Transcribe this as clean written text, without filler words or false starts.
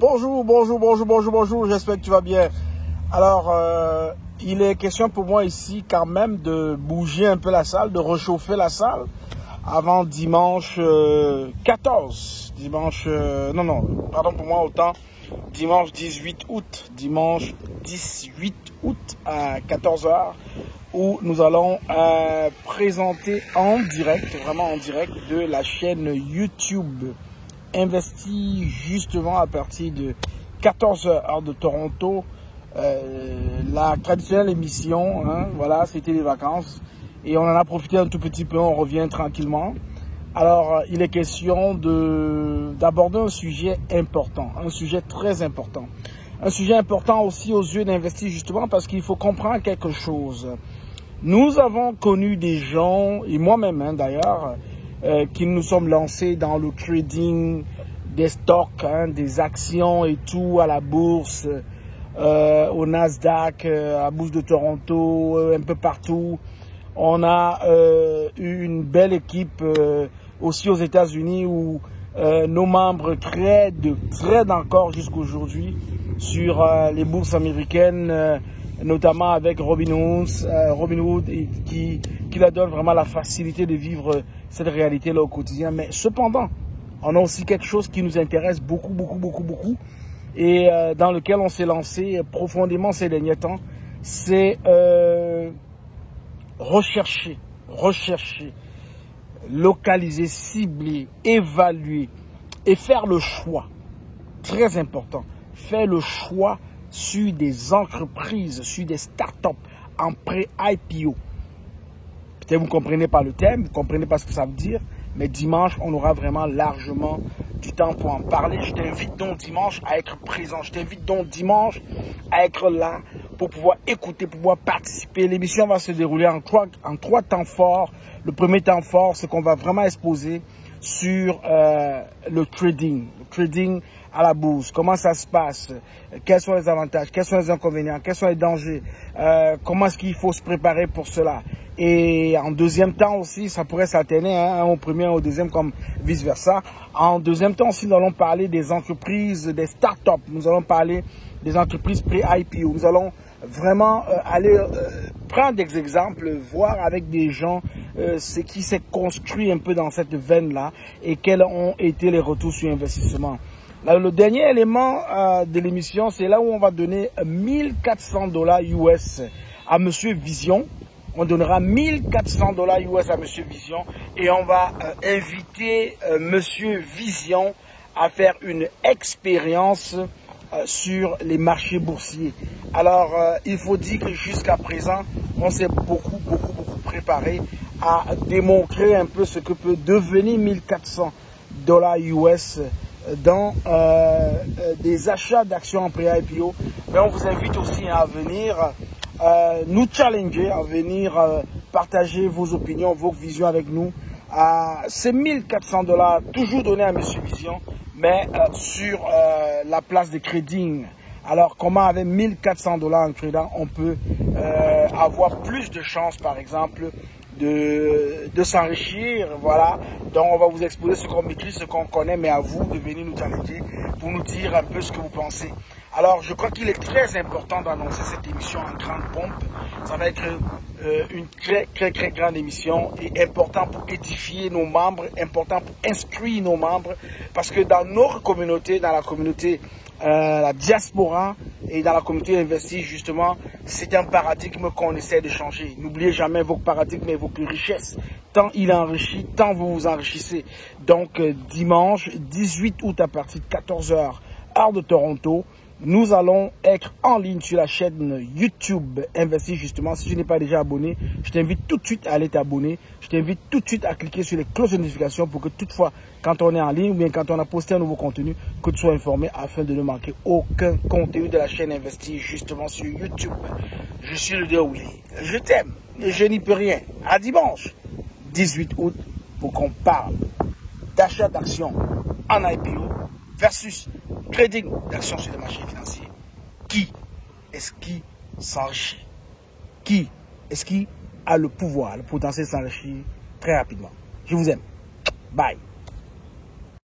Bonjour, j'espère que tu vas bien. Alors, il est question pour moi ici quand même de bouger un peu la salle, de réchauffer la salle avant dimanche 14. Pardon pour moi, autant dimanche 18 août. Dimanche 18 août à 14 h où nous allons présenter en direct, vraiment en direct, de la chaîne YouTube Investi justement à partir de 14 h heure de Toronto. La traditionnelle émission, voilà, c'était les vacances et on en a profité un tout petit peu, on revient tranquillement. Alors, il est question d'aborder un sujet important, un sujet très important. Un sujet important aussi aux yeux d'Investi justement parce qu'il faut comprendre quelque chose. Nous avons connu des gens, et moi-même d'ailleurs, qui nous sommes lancés dans le trading des stocks, des actions et tout à la bourse, au Nasdaq, à la bourse de Toronto, un peu partout. On a eu une belle équipe aussi aux États-Unis où nos membres trade encore jusqu'aujourd'hui sur les bourses américaines, notamment avec Robinhood et qui leur donne vraiment la facilité de vivre cette réalité-là au quotidien. Mais cependant, on a aussi quelque chose qui nous intéresse beaucoup et dans lequel on s'est lancé profondément ces derniers temps, c'est rechercher, localiser, cibler, évaluer et faire le choix. Très important, faire le choix sur des entreprises, sur des startups en pré-IPO. Peut-être vous ne comprenez pas le thème, vous ne comprenez pas ce que ça veut dire, mais dimanche, on aura vraiment largement du temps pour en parler. Je t'invite donc dimanche à être présent. Je t'invite donc dimanche à être là pour pouvoir écouter, pour pouvoir participer. L'émission va se dérouler en trois temps forts. Le premier temps fort, c'est qu'on va vraiment exposer sur le trading à la bourse, comment ça se passe, quels sont les avantages, quels sont les inconvénients, quels sont les dangers, comment est-ce qu'il faut se préparer pour cela. Et en deuxième temps aussi, ça pourrait s'alterner au premier et au deuxième comme vice versa. En deuxième temps aussi, nous allons parler des entreprises, des startups, nous allons parler des entreprises pré-IPO. Nous allons vraiment aller prendre des exemples, voir avec des gens ce qui s'est construit un peu dans cette veine-là et quels ont été les retours sur investissement. Alors, le dernier élément de l'émission, c'est là où on va donner $1400 US à Monsieur Vision. On donnera $1400 US à Monsieur Vision et on va inviter Monsieur Vision à faire une expérience sur les marchés boursiers. Alors, il faut dire que jusqu'à présent, on s'est beaucoup préparé à démontrer un peu ce que peut devenir $1400 US dans des achats d'actions en pré-IPO. Mais on vous invite aussi à venir nous challenger, à venir partager vos opinions, vos visions avec nous. C'est $1400 toujours donné à Monsieur Vision, mais sur la place de trading. Alors, comment avec $1400 en trading, on peut avoir plus de chances, par exemple, de s'enrichir, voilà. Donc, on va vous exposer ce qu'on maîtrise, ce qu'on connaît, mais à vous de venir nous challenger pour nous dire un peu ce que vous pensez. Alors, je crois qu'il est très important d'annoncer cette émission en grande pompe. Ça va être une très grande émission et important pour édifier nos membres, important pour inscrire nos membres, parce que dans notre communauté, dans la communauté la diaspora et dans la communauté investie, justement, c'est un paradigme qu'on essaie de changer. N'oubliez jamais vos paradigmes et vos richesses. Tant il enrichit, tant vous vous enrichissez. Donc, dimanche 18 août à partir de 14 h heure de Toronto, nous allons être en ligne sur la chaîne YouTube Investi justement. Si tu n'es pas déjà abonné, je t'invite tout de suite à aller t'abonner. Je t'invite tout de suite à cliquer sur les cloches de notification pour que toutefois, quand on est en ligne ou bien quand on a posté un nouveau contenu, que tu sois informé afin de ne manquer aucun contenu de la chaîne Investi justement sur YouTube. Je suis le Leader Willy. Je t'aime et je n'y peux rien. À dimanche 18 août pour qu'on parle d'achat d'actions en IPO versus trading d'actions sur les marchés financiers. Qui est-ce qui s'enrichit? Qui est-ce qui a le pouvoir, le potentiel de s'enrichir très rapidement? Je vous aime. Bye.